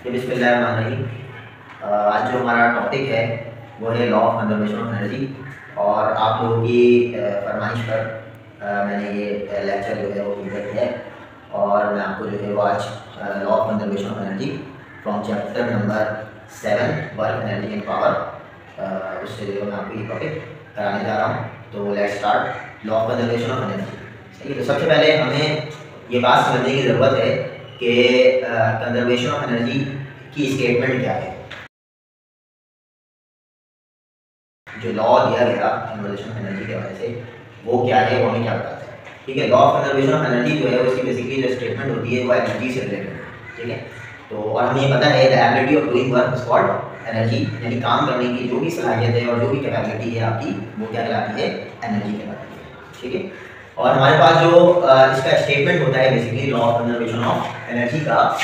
बिस्मिल्लाहिर्रहमानिर्रहीम। आज जो हमारा टॉपिक है वो है law of conservation of energy. और आप लोगों की फरमाइश पर मैंने ये लेक्चर जो है वो प्रिपेयर किया है और मैं आपको जो है वो आज law of conservation of energy from chapter number 7 work energy and power उससे जो है मैं आपको ये टॉपिक कराने जा रहा हूँ। तो let's start law of conservation of energy. सही है, तो सबसे पहले हमें ये बात समझने की ज़रूरत है कि कंजर्वेशन ऑफ एनर्जी की स्टेटमेंट क्या है। जो लॉ दिया गया कंजर्वेशन ऑफ एनर्जी के वजह से वो क्या है, वो हमें क्या बताता है। ठीक है, law of conservation of energy जो है उसकी बेसिकली जो स्टेटमेंट होती है वो एनर्जी से रिलेटेड। ठीक है, तो और हमें ये पता है the ability of doing work is called energy, यानी काम करने की जो भी सलाहियत है और जो भी कैपेबिलिटी है आपकी वो क्या कहलाती है, एनर्जी कहलाती है। ठीक है, और हमारे पास जो इसका स्टेटमेंट होता है basically law of conservation of energy का,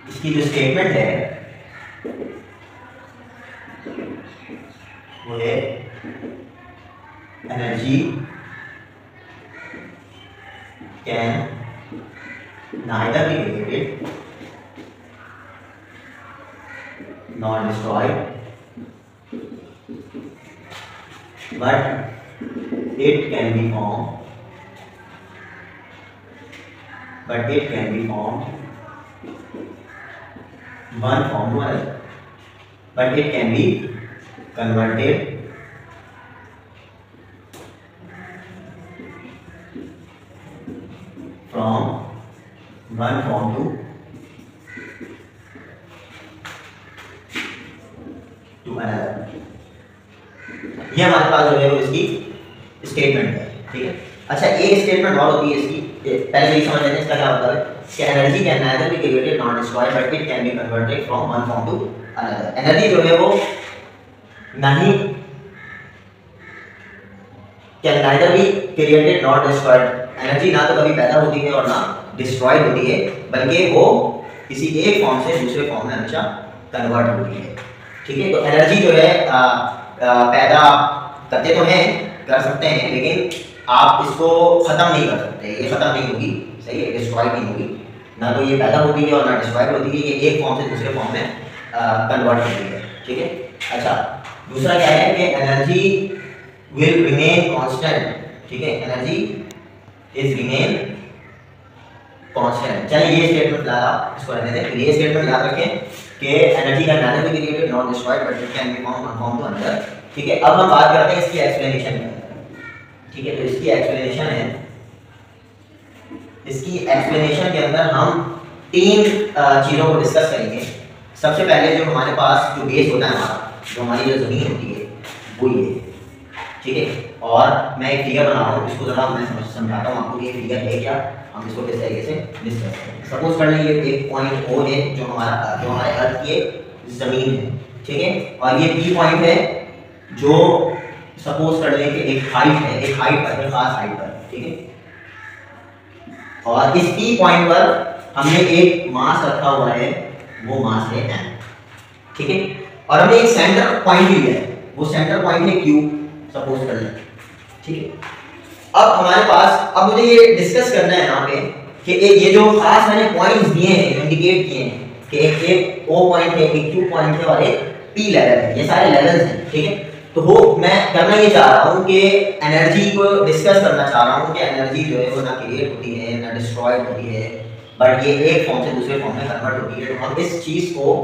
इसकी जो स्टेटमेंट है वो है energy can neither be created nor destroyed, but it can be formed one form to another, but it can be converted from one form to another। ये हमारे पास जो है वो इसकी स्टेटमेंट है। ठीक है, अच्छा एक स्टेटमेंट और होती है इसकी, पहले से ही समझ लेते हैं इसका क्या मतलब है कि energy can neither be created not destroyed but it can be converted from one form to another. Energy जो है वो नहीं can neither be created not destroyed, energy ना तो कभी पैदा होती है और ना डिस्ट्रॉयड होती है, बल्कि वो किसी एक फॉर्म से दूसरे फॉर्म में हमेशा कन्वर्ट होती है। ठीक है, तो एनर्जी जो है पैदा करते तो हैं, कर सकते हैं, लेकिन आप इसको ख़त्म नहीं कर सकते, ये ख़त्म नहीं होगी। सही है, डिस्ट्रॉय नहीं होगी, ना तो ये पैदा होती है और ना डिस्ट्रॉय होती है, ये एक फॉर्म से दूसरे फॉर्म में कन्वर्ट होती है। ठीक है, अच्छा दूसरा क्या है कि एनर्जी विल रिमेन कांस्टेंट। ठीक है, एनर्जी इज रिमेन कांस्टेंट। चलिए ये स्टेटमेंट ला इसको रहने दें, ये स्टेटमेंट याद रखें कि एनर्जी का neither be created not destroyed but it can be formed one form to another. ठीक है, अब हम बात करते हैं इसकी एक्सप्लेनेशन की। ठीक है, तो इसकी एक्सप्लेनेशन है, इसकी एक्सप्लेनेशन के अंदर हम तीन चीज़ों को डिस्कस करेंगे। सबसे पहले जो हमारे पास जो बेस होता है हमारा, जो हमारी जो ज़मीन होती है वो ये। ठीक है, और मैं एक फिगर बना रहा हूँ, इसको ज़रा मैं समझाता हूँ आपको कि ये फिगर है क्या, हम इसको किस तरीके से डिस्कस करें। सपोज कर लें ये एक पॉइंट ओ है जो हमारे अर्थ की ज़मीन है। ठीक है, और ये बी पॉइंट है जो सपोज कर लें कि एक हाइट है, एक हाइट पर है, खास हाइट पर। ठीक है, और इस पी पॉइंट पर हमने एक मास रखा हुआ है, वो मास है m। ठीक है, और हमने एक सेंटर पॉइंट भी लिया है, वो सेंटर पॉइंट है q सपोज कर लें। ठीक है, अब हमारे पास, अब मुझे ये डिस्कस करना है यहाँ पे कि ये जो खास मैंने पॉइंट्स दिए हैं, इंडिकेट किए हैं कि एक O पॉइंट है, एक Q पॉइंट है और एक P लेवल है, ये सारे लेवल्स हैं। ठीक है, तो वो मैं करना ये चाह रहा हूँ कि एनर्जी को डिस्कस करना चाह रहा हूँ कि एनर्जी जो है वो ना क्रिएट होती है ना डिस्ट्रॉयड होती है, बट ये एक फॉर्म से दूसरे फॉर्म में कन्वर्ट होती है। तो हम इस चीज़ को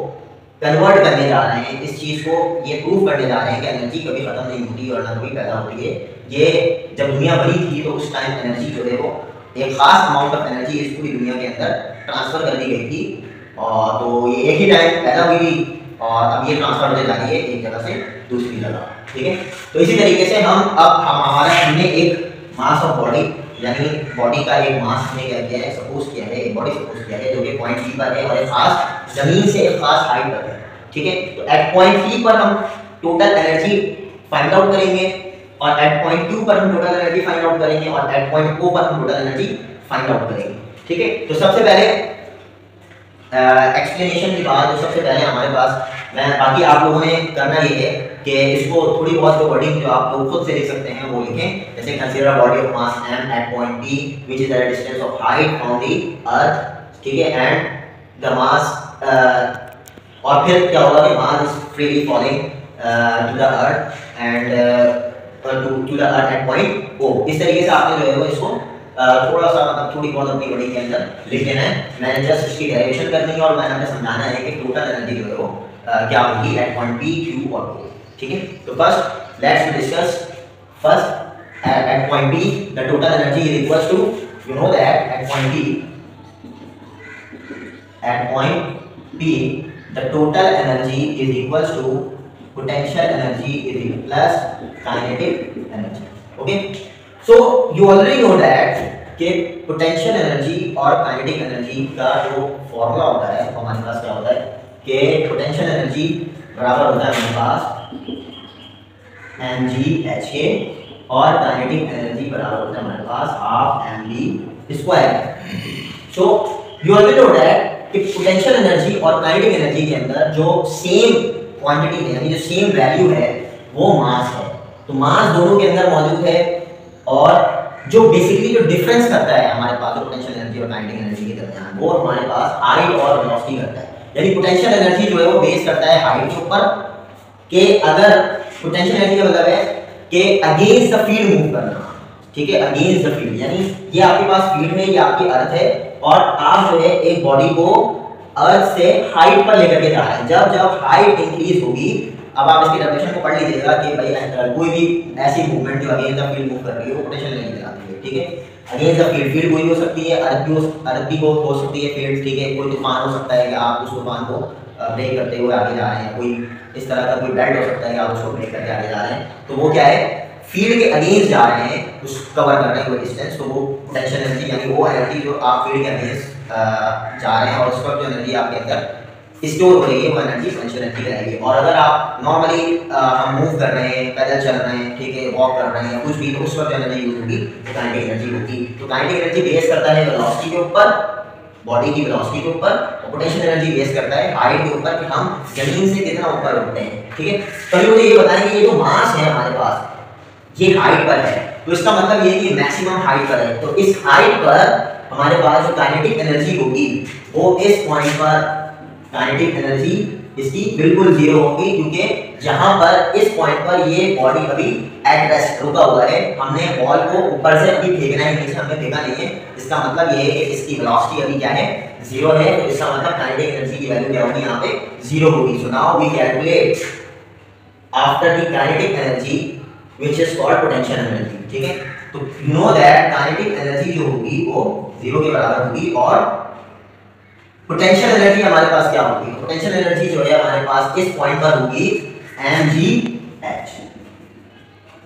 कन्वर्ट करने जा रहे हैं, इस चीज़ को ये प्रूव करने जा रहे हैं कि एनर्जी कभी ख़त्म नहीं होती और ना कभी पैदा होती है। ये जब दुनिया बनी थी तो उस टाइम एनर्जी जो है वो एक खास अमाउंट ऑफ एनर्जी इस पूरी दुनिया के अंदर ट्रांसफ़र कर दी गई थी, और तो ये एक ही टाइम पैदा हुई थी और अब ये ट्रांसफर होने जा रही है एक जगह से दूसरी जगह। ठीक है, तो इसी तरीके से हमने एक मास ऑफ बॉडी, यानी बॉडी का एक मास हमने क्या किया है, सपोज किया है, एक बॉडी सपोज किया है जो कि पॉइंट P पर है और एक खास जमीन से एक खास हाइट पर है। ठीक है, तो एट पॉइंट P पर हम टोटल एनर्जी फाइंड आउट करेंगे और एट पॉइंट Q पर हम टोटल एनर्जी फाइंड आउट करेंगे और एट पॉइंट O पर हम टोटल एनर्जी फाइंड आउट करेंगे। ठीक है, तो सबसे पहले एक्सप्लेनेशन के बाद सबसे पहले हमारे पास बाकी आप लोगों ने करना ये है कि इसको थोड़ी बहुत जो वर्डिंग जो आप लोग खुद से लिख सकते हैं वो लिखें। जैसे consider body of mass m at point P which is the distance of height from the earth, ठीक है, एंड द मास और फिर क्या होगा कि mass is freely falling to the earth and to the earth at point O। इस तरीके से आपने जो है वो इसको थोड़ा सा मतलब थोड़ी बहुत अपनी बॉडी के अंदर लिख देना है। मैंने जस्ट इसकी डेरिवेशन करनी है और मैंने आपको समझाना है कि टोटल एनर्जी जो है वो क्या होगी एट पॉइंट P, Q और O, ठीक है। तो first let's discuss first at point P the total energy is equals to, you know that at point P the total energy is equals to potential energy is plus kinetic energy, okay। so you already know that कि potential energy और kinetic energy का जो formula होता है हमारे पास क्या होता है कि potential energy बराबर होता है हमारे पास mgh और kinetic energy बराबर होता है हमारे पास half mv square. so you already know that कि पोटेंशियल एनर्जी और काइनेटिक एनर्जी के अंदर जो सेम क्वांटिटी है यानी जो सेम वैल्यू है वो मास है। तो मास दोनों के अंदर मौजूद है और जो बेसिकली जो डिफरेंस करता है हमारे पास पोटेंशियल एनर्जी और काइनेटिक एनर्जी के दरमियान वो हमारे पास हाइट और वेलोसिटी करता है। यानी पोटेंशियल एनर्जी जो है वो बेस करता है हाइट के ऊपर कि अगर पोटेंशियल एनर्जी का मतलब है कि अगेंस्ट द फील्ड मूव करना, ठीक है, अगेंस्ट द फील्ड यानी ये आपके पास फील्ड में ये आपकी अर्थ है और आप जो है एक बॉडी को अर्थ से हाइट पर लेकर के जा रहे हैं। जब जब हाइट इंक्रीज होगी, अब आप इसकी डेफिनेशन को पढ़ लीजिएगा कि भाई कोई भी ऐसी मूवमेंट जो अगेंस्ट द फील्ड मूव कर रही है वो पोटेंशियल एनर्जी कहलाती है, ठीक है। अगेंस्ट द फील्ड कोई हो सकती है, अर्थ भी हो सकती है फील्ड, ठीक है। कोई तूफान हो सकता है कि आप उस तूफान को ब्रेक करते हुए आगे जा रहे हैं, कोई इस तरह का कोई बेल्ट हो सकता है कि आप उसको ब्रेक करके आगे जा रहे हैं, तो वो क्या है फील्ड के अगेंस्ट जा रहे हैं, उस कवर कर रहे हैं वो डिस्टेंस, तो वो पोटेंशियल एनर्जी यानी वो एनर्जी जो आप फील्ड के अगेंस्ट जा रहे हैं और उस वक्त जो एनर्जी आपके अंदर स्टोर हो रही है वो एनर्जी पोटेंशियल एनर्जी रहेगी। और अगर आप नॉर्मली हम मूव कर रहे हैं, पैदल चल रहे हैं, ठीक है, वॉक कर रहे हैं, कुछ भी, तो उस वक्त एनर्जी यूज होगी तो काइनेटिक एनर्जी होगी। तो काइनेटिक एनर्जी बेस करता है वेलोसिटी के ऊपर, बॉडी की वेलोसिटी के ऊपर, और पोटेंशियल एनर्जी बेस करता है हाइट के ऊपर कि हम जमीन से कितना ऊपर उठते हैं, ठीक है। तो मुझे ये बताएं कि ये जो मास है हमारे पास ये हाइट पर है, तो इसका मतलब ये कि मैक्सिमम हाइट पर है। तो इस हाइट पर हमारे पास जो काइनेटिक एनर्जी होगी वो इस पॉइंट पर काइनेटिक एनर्जी इसकी बिल्कुल जीरो होगी, क्योंकि जहां पर इस पॉइंट पर ये बॉडी अभी एट रेस्ट रुका हुआ है, हमने बॉल को ऊपर से अभी फेंकना है, नीचे हमने फेंका नहीं है। इसका मतलब ये है कि इसकी वेलोसिटी अभी क्या है जीरो है, तो इसका मतलब काइनेटिक एनर्जी की वैल्यू क्या होगी यहाँ पे जीरो होगी। So now we calculate after the kinetic energy which is called potential energy, ठीक है। तो you know that kinetic energy जो होगी वो जीरो के बराबर होगी और potential energy हमारे पास क्या होगी, potential energy जो है हमारे पास इस पॉइंट पर होगी mgh,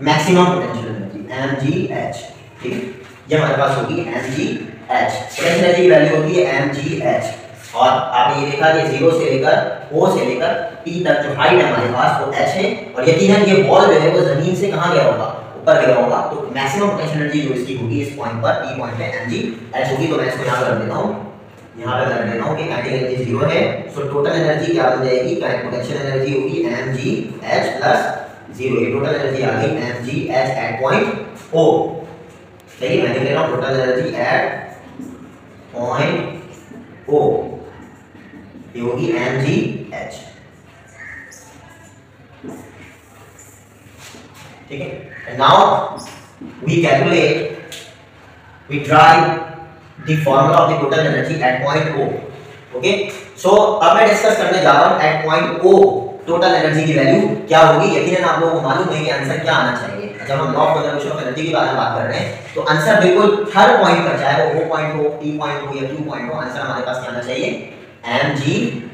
maximum potential energy mgh, ठीक है, ये हमारे पास होगी mgh। potential energy की वैल्यू होगी mgh और आपने ये देखा कि 0 से लेकर O से लेकर P तक जो हाइट है हमारे पास वो h है, और यकीनन ये बॉल जो है वो जमीन से कहां गया होगा, ऊपर गया होगा। तो मैक्सिमम पोटेंशियल एनर्जी जो इसकी होगी इस पॉइंट पर P पॉइंट पे mgh होगी। तो मैं इसको यहां पर रख देता हूं, यहां पे कर देता हूं कि काइनेटिक एनर्जी 0 है, सो टोटल एनर्जी क्या बन जाएगी, काइनेटिक पोटेंशियल एनर्जी होगी mgh प्लस 0। ये टोटल एनर्जी आ गई mgh एट पॉइंट O, सही है। मैं लिख ले रहा हूं total energy at point O, ये होगी mgh, ठीक है। And now we calculate, we derive the formula of the total energy at point O, okay. So अब मैं डिस्कस करने जा रहा हूं at point O total energy की वैल्यू क्या होगी। यकीनन आप लोगों को मालूम है कि आंसर क्या आना चाहिए। जब हम law of conservation of energy के बारे में बात कर रहे हैं तो आंसर बिल्कुल हर पॉइंट पर, चाहे वो O पॉइंट हो, P पॉइंट हो या Q पॉइंट हो, आंसर हमारे पास क्या आना चाहिए mgh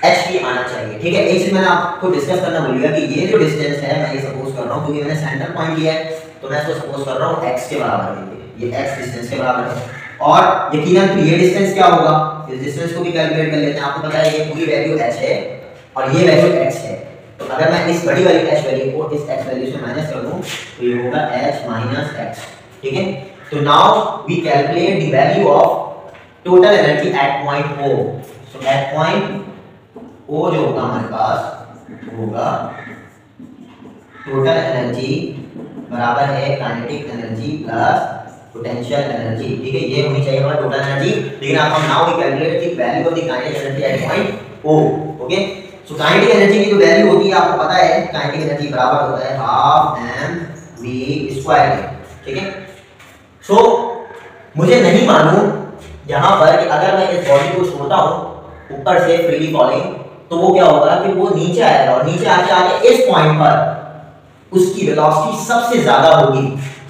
भी आना चाहिए, ठीक है। एक चीज मैंने आपको डिस्कस करना भूल गया कि ये जो डिस्टेंस है मैं ये सपोज कर रहा हूं, क्योंकि मैंने सेंटर पॉइंट लिया है तो मैं इसको सपोज कर रहा हूं x के बराबर है, ये x डिस्टेंस के बराबर है। और यकीनन ये डिस्टेंस क्या होगा, इस डिस्टेंस को भी कैलकुलेट कर लेते हैं। आपको पता है ये पूरी वैल्यू h है और ये वैल्यू x है, तो अगर मैं इस बड़ी वाली h वैल्यू को इस x वैल्यू से माइनस कर दूं तो ये होगा h माइनस x, ठीक है। तो now we calculate the value of total energy at point O। So तो एट पॉइंट ओ जो होगा हमारे पास होगा टोटल एनर्जी बराबर है kinetic energy plus potential energy. ठीक है, ये होनी चाहिए हमारा टोटल एनर्जी। लेकिन आप हम now we calculate the value of the kinetic energy at point O. Okay, so kinetic energy की जो वैल्यू होती है आपको पता है, काइनेटिक एनर्जी बराबर होता है हाफ एम वी स्क्वायर के। ठीक है, सो मुझे नहीं मालूम यहाँ पर कि अगर मैं इस बॉडी को छोड़ता हूँ ऊपर से फ्रीली फॉलिंग, तो वो क्या होगा कि वो नीचे आएगा और नीचे आके इस पॉइंट पर उसकी वेलोसिटी सबसे ज्यादा होगी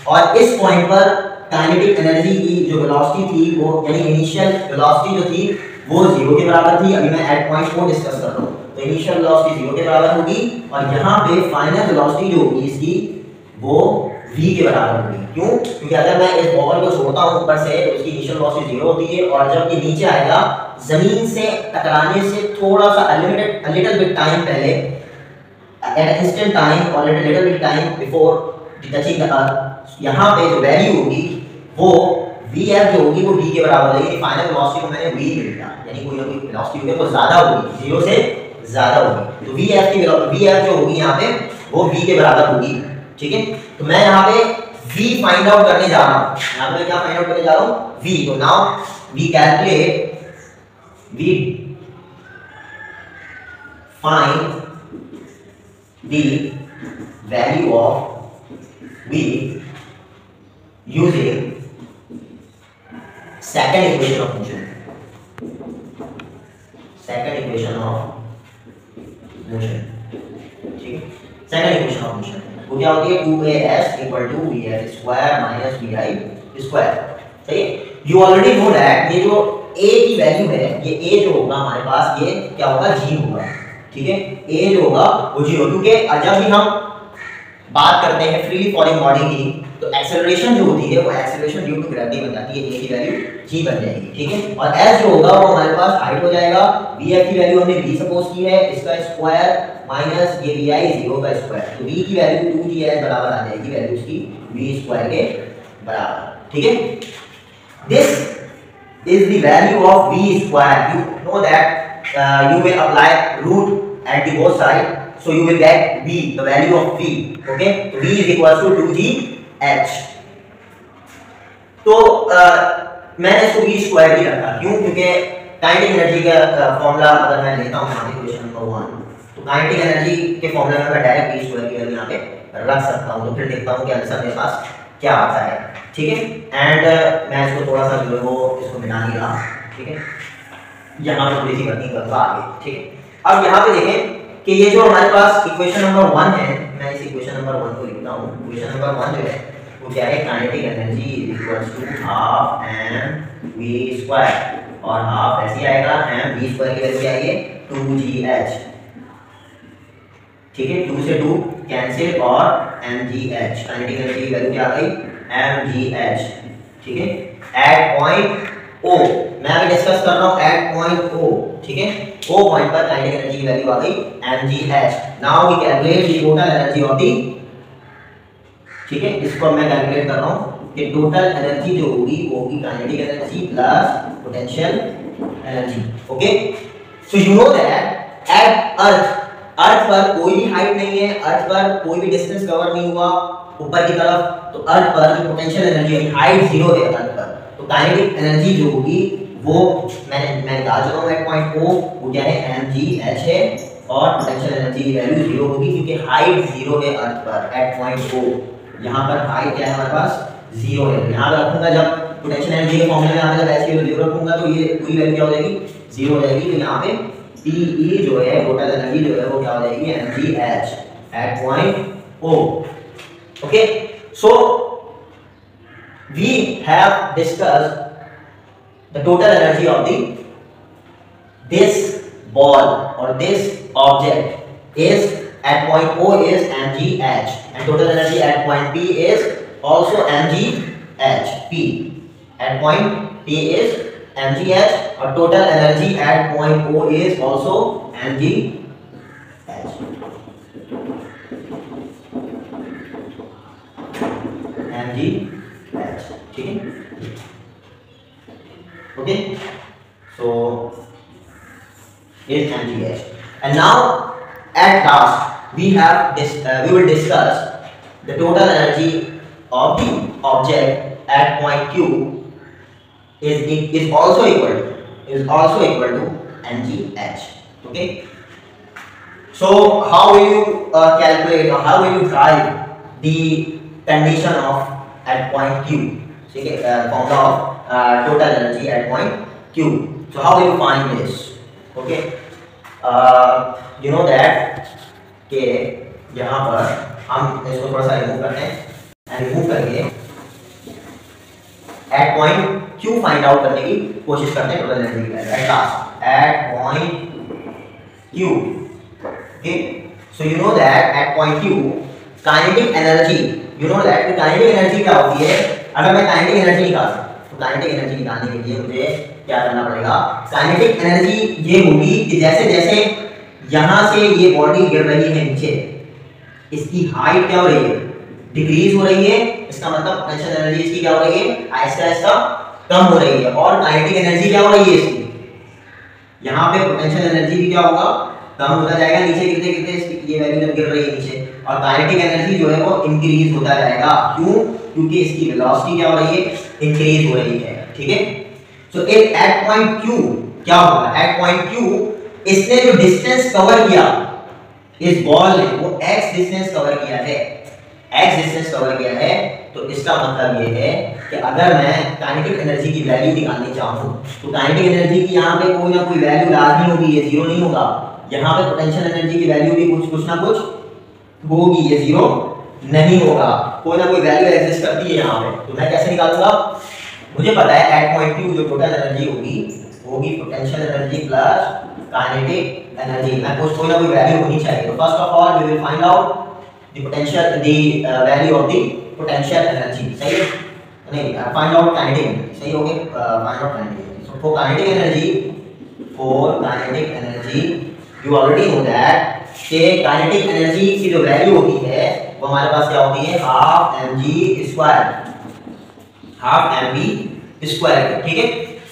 और इस पॉइंट पर काइनेटिक एनर्जी की जो वेलोसिटी थी वो यानी इनिशियल वेलोसिटी जो थी वो 0 के बराबर थी। अभी मैं एट पॉइंट को डिस्कस कर रहा हूँ, तो इनिशियल वेलोसिटी 0 के बराबर होगी और यहाँ पे फाइनल वेलोसिटी जो होगी इसकी वो v के बराबर होगी। क्यों? क्योंकि अगर मैं इस बॉल को छोड़ता हूँ ऊपर से तो उसकी इनिशियल वेलोसिटी 0 होती है और जब ये नीचे आएगा जमीन से टकराने से थोड़ा सा लिटिल बिट टाइम पहले, एट इंस्टेंट टाइम और little bit time before touching the earth, यहाँ पे जो वैल्यू होगी वो vf जो होगी वो v के बराबर होगी। फाइनल वेलोसिटी को मैंने v ले लिया, यानी कोई ना कोई वेलोसिटी होगी वो ज्यादा होगी, 0 से ज्यादा होगी, तो vf की vf जो होगी यहाँ पे वो v के बराबर होगी। ठीक है, तो मैं यहाँ पे v फाइंड आउट करने जा रहा हूँ। यहाँ पे क्या फाइंड आउट करने जा रहा हूँ? v। तो now we calculate, we find the value of v using second equation of motion, second equation of motion। ठीक है, second equation of motion वो क्या होती है? 2as equal to vf square minus vi square। सही है, you already know that ये जो a की वैल्यू है, ये a जो होगा हमारे पास ये क्या होगा? g होगा। ठीक है, a जो होगा वो g होगा, क्योंकि जब भी हम बात करते हैं फ्रीली फॉलिंग बॉडी की तो एक्सेलरेशन जो होती है वो एक्सेलरेशन ड्यू टू ग्रेविटी बन जाती है, a की वैल्यू g बन जाएगी। ठीक है, और s जो होगा वो हमारे पास हाइट हो जाएगा, vf की वैल्यू हमने v सपोज की है, इसका स्क्वायर माइनस ये vi 0 का स्क्वायर, तो v की वैल्यू 2gs बराबर आ जाएगी वैल्यू इसकी v स्क्वायर के बराबर। ठीक है, this is the value of v square. You know that you will apply root at the both side, so you will get v, the value of v। okay, so v is equals to 2gh। तो मैंने इसको v square ही रखा, क्यों? क्योंकि kinetic energy का formula अगर मैं लेता हूं यहाँ पे क्वेश्चन नंबर 1, तो काइनेटिक एनर्जी के फॉर्मूला में मैं डायरेक्ट v स्क्वायर की वैल्यू यहाँ पे रख सकता हूं। तो फिर देखता हूं कि आंसर मेरे पास क्या आता है। ठीक है, एंड मैं इसको थोड़ा सा जो है वो इसको मिला नहीं रहा। ठीक है, यहाँ पे थोड़ी सी वर्किंग करूंगा आगे। ठीक है, अब यहाँ पे देखें कि ये जो हमारे पास इक्वेशन नंबर 1 है, मैं इस इक्वेशन नंबर 1 को लिखता हूँ। इक्वेशन नंबर 1 जो है वो क्या है? Kinetic energy equals to half m v square, और हाफ ऐसे आएगा एम वी स्क्वायर की वैल्यू क्या है? 2gh। ठीक है, 2 से 2 कैंसिल और mgh, काइनेटिक एनर्जी की वैल्यू क्या आ गई? mgh। ठीक है, एट पॉइंट O, मैं अभी डिस्कस कर रहा हूं एट पॉइंट O। ठीक है, O पॉइंट पर काइनेटिक एनर्जी की वैल्यू आ गई mgh। Now we calculate the total energy of the, ठीक है, इसको मैं कैलकुलेट कर रहा हूं कि टोटल एनर्जी जो होगी वो होगी kinetic energy plus potential energy. Okay, so you know that at earth पर कोई भी हाइट नहीं है, अर्थ पर कोई भी डिस्टेंस कवर नहीं हुआ ऊपर की तरफ, तो अर्थ पर जो पोटेंशियल एनर्जी है हाइट 0 है अर्थ पर, तो काइनेटिक एनर्जी जो होगी वो मैं डाल चुका हूं एट पॉइंट O, वो क्या है? mgh है, और पोटेंशियल एनर्जी की वैल्यू 0 होगी क्योंकि हाइट 0 है अर्थ पर एट पॉइंट O। यहाँ पर हाइट क्या है हमारे पास? 0 है। यहाँ पे रखूंगा जब पोटेंशियल एनर्जी के फॉर्मूले में यहाँ पे जब ऐसे 0 रखूंगा तो ये पूरी वैल्यू क्या हो जाएगी? 0 हो जाएगी। तो यहाँ पे PE जो है टोटल एनर्जी जो है वो क्या हो जाएगी? mgh at point O। Okay, so we have discussed the total energy of this ball or this object is at point O is mgh, and total energy at point P is also mgh। P at point P is mgh, or total energy at point O is also mgh। ठीक है, okay, so mgh. And now at last we will discuss the total energy of the object at point Q is also equal to mgh. Okay, so how will you calculate or how will you drive the condition of at point Q? Okay, formula of total energy at point Q. So how will you find this? Okay, you know that के यहाँ पर हम इसको थोड़ा सा remove करते हैं and remove करके at point Q find out करने की कोशिश करते हैं टोटल एनर्जी की value at last at point Q. Okay, so you know that at point Q kinetic energy, you know that kinetic energy क्या होती है? अगर मैं kinetic energy निकालूं तो kinetic energy निकालने के लिए मुझे क्या करना पड़ेगा? kinetic energy ये होगी कि जैसे जैसे यहाँ से ये बॉडी गिर रही है नीचे, इसकी हाइट क्या हो रही है? डिक्रीज हो रही है. इसका मतलब पोटेंशियल एनर्जी इसकी क्या हो रही है? आहिस्ता आहिस्ता कम हो रही है. और काइनेटिक एनर्जी क्या हो रही है इसकी? यहाँ पे पोटेंशियल एनर्जी भी क्या होगा? कम होता जाएगा. नीचे गिरते गिरते ये वैल्यू जब गिर रही है नीचे, और काइनेटिक एनर्जी जो है वो इंक्रीज होता जाएगा. क्यों? क्योंकि इसकी वेलोसिटी क्या हो रही है? इंक्रीज हो रही है. ठीक है. सो एट पॉइंट Q क्या होगा? एट पॉइंट Q इसने जो डिस्टेंस कवर किया इस बॉल ने, वो x डिस्टेंस कवर किया है. x डिस्टेंस कवर किया है, तो इसका मतलब ये है कि अगर मैं काइनेटिक एनर्जी की वैल्यू निकालनी चाहूं तो काइनेटिक एनर्जी की यहाँ पे कोई ना कोई वैल्यू लाजमी होगी. ये जीरो नहीं होगा. यहाँ पे पोटेंशियल एनर्जी की वैल्यू भी कुछ ना कुछ होगी. ये जीरो नहीं होगा. कोई ना कोई वैल्यू एग्जिस्ट करती है यहाँ पे. तो मैं कैसे निकालूंगा? मुझे पता है एट पॉइंट Q जो टोटल एनर्जी होगी potential energy plus kinetic energy. मैं कोई ना कोई वैल्यू होनी चाहिए. तो first of all we will find out the value of the potential energy. सही है? नहीं, फाइंड आउट काइनेटिक एनर्जी. सही हो गया? Find out kinetic energy. So for kinetic energy you already know that कि काइनेटिक एनर्जी की जो value होती है वो हमारे पास क्या होती है? Half mv square. ठीक है.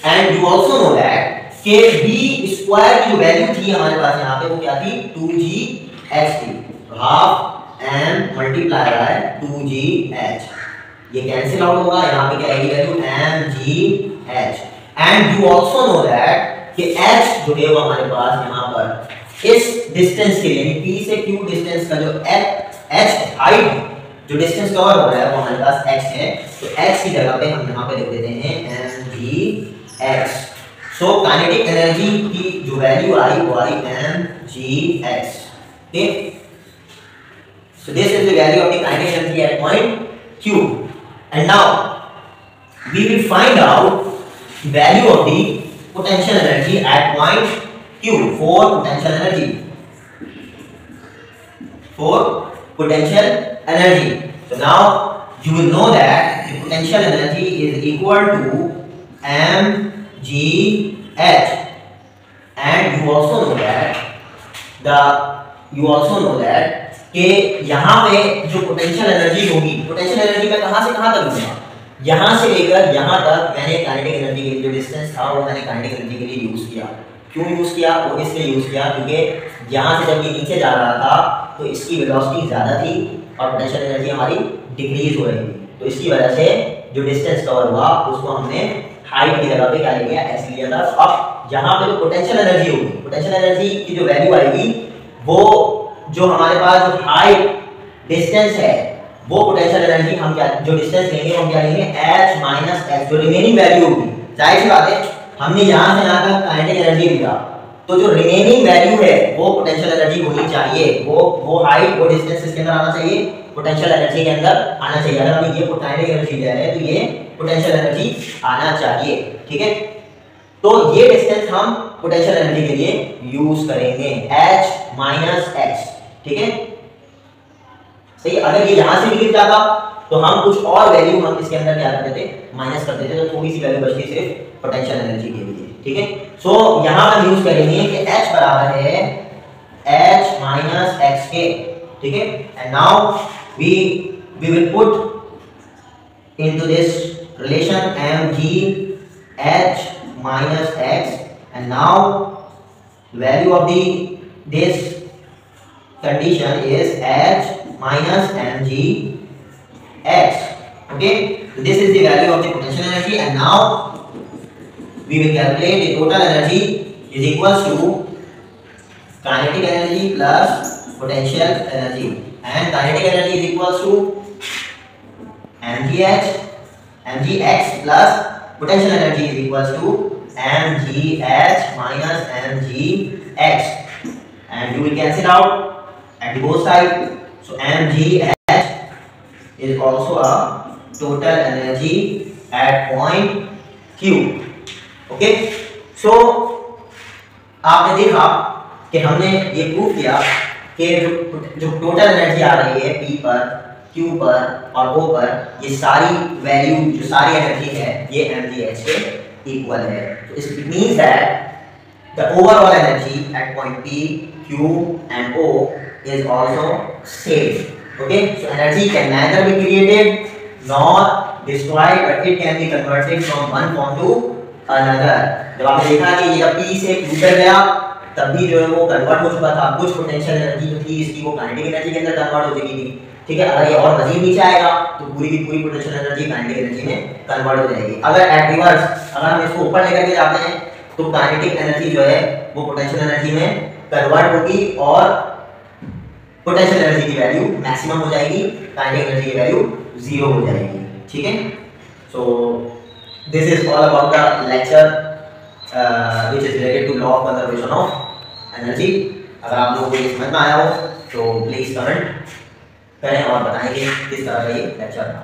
And you also know that कि v स्क्वायर की जो वैल्यू थी हमारे पास यहाँ पे वो क्या थी? 2gh थी. Half m multiply by 2gh. ये कैंसिल आउट होगा. यहाँ पे क्या आएगी value? mgh. And you also know that कि h जो है वो हमारे पास यहाँ पर इस डिस्टेंस के लिए p से q डिस्टेंस का जो h हाइट जो डिस्टेंस कवर हो रहा है वो हमारे पास x है. तो x की जगह पे हम यहाँ पे लिख देते हैं mgh. सो काइनेटिक एनर्जी की जो वैल्यू आई वो आई mgh. Okay, so this is the value of the kinetic energy at point Q. And now we will find out value of the potential energy at point Q for potential energy. So now you will know that the potential energy is equal to mgh. And you also know that कि यहाँ पे जो potential energy होगी, potential energy मैं कहाँ से कहाँ तक लूँगा? यहाँ से लेकर यहाँ तक मैंने काइनेटिक एनर्जी के लिए जो डिस्टेंस था वो मैंने काइनेटिक एनर्जी के लिए यूज किया. क्यों यूज किया? वो इसलिए यूज किया क्योंकि यहाँ से जब ये नीचे जा रहा था तो इसकी वेलोसिटी ज़्यादा थी और पोटेंशियल एनर्जी हमारी डिक्रीज हो रही थी. तो इसकी वजह से जो डिस्टेंस कवर हुआ उसको हमने हाइट की जगह पे क्या ले लिया? एस लिया था. अब यहाँ पे जो पोटेंशियल एनर्जी होगी, पोटेंशियल एनर्जी की जो वैल्यू आएगी वो जो हमारे पास जो हाइट डिस्टेंस है वो पोटेंशियल एनर्जी हम क्या जो डिस्टेंस लेंगे हम क्या लेंगे? h minus x. जो रिमेनिंग वैल्यू होगी, जाहिर सी बात है हमने यहाँ से यहाँ तक काइनेटिक एनर्जी लिया तो जो रिमेनिंग वैल्यू है वो पोटेंशियल एनर्जी होनी चाहिए. वो हाइट वो डिस्टेंस इसके अंदर आना चाहिए, पोटेंशियल एनर्जी के अंदर आना चाहिए. अगर हमने ये काइनेटिक एनर्जी लिया है तो ये पोटेंशियल एनर्जी आना चाहिए. ठीक है. तो ये डिस्टेंस हम पोटेंशियल एनर्जी के लिए यूज करेंगे h माइनस x. ठीक है. सही. अगर ये यहाँ से भी गिर जाता तो हम कुछ और वैल्यू हम इसके अंदर क्या कर देते? माइनस कर देते. तो थोड़ी सी वैल्यू बचती सिर्फ पोटेंशियल एनर्जी के लिए. ठीक है. सो यहाँ हम यूज करेंगे कि h बराबर है h माइनस x के. ठीक है. And now we will put into this relation mgh minus x, and now value of this condition is H minus mg x. Okay, so this is the value of the potential energy, and now we will calculate the total energy is equals to kinetic energy plus potential energy, and kinetic energy is equals to mgx plus potential energy is equals to mgh minus mgx, and you will cancel out at the both sides. So mgh is also a total energy at point Q. Okay, so आपने देखा कि हमने ये prove किया कि जो total energy आ रही है P पर, Q पर और O पर, ये सारी वैल्यू जो सारी एनर्जी है ये mgh के इक्वल है. तो it means that the overall energy at point P, Q and O is also same. Okay, so energy can neither be created nor destroyed, but it can be converted from one form to another. जब आपने देखा कि ये जब P से Q तक गया तब भी जो है वो कन्वर्ट हो चुका था. कुछ पोटेंशियल एनर्जी जो थी इसकी वो काइनेटिक एनर्जी के अंदर कन्वर्ट हो चुकी थी. ठीक है, अगर ये और मजीद नीचे आएगा तो पूरी की पूरी पोटेंशियल एनर्जी काइनेटिक एनर्जी में कन्वर्ट हो जाएगी. अगर एट रिवर्स अगर हम इसको ऊपर लेकर के जाते हैं तो काइनेटिक एनर्जी जो है वो पोटेंशियल एनर्जी में कन्वर्ट होगी और पोटेंशियल एनर्जी की वैल्यू मैक्सिमम हो जाएगी, काइनेटिक एनर्जी की वैल्यू 0 हो जाएगी. ठीक है, so this is all about the lecture which is related to law of conservation of energy. अगर आप लोगों को ये समझ में आया हो तो प्लीज कमेंट करें और बताएं कि किस तरह का ये लेक्चर था.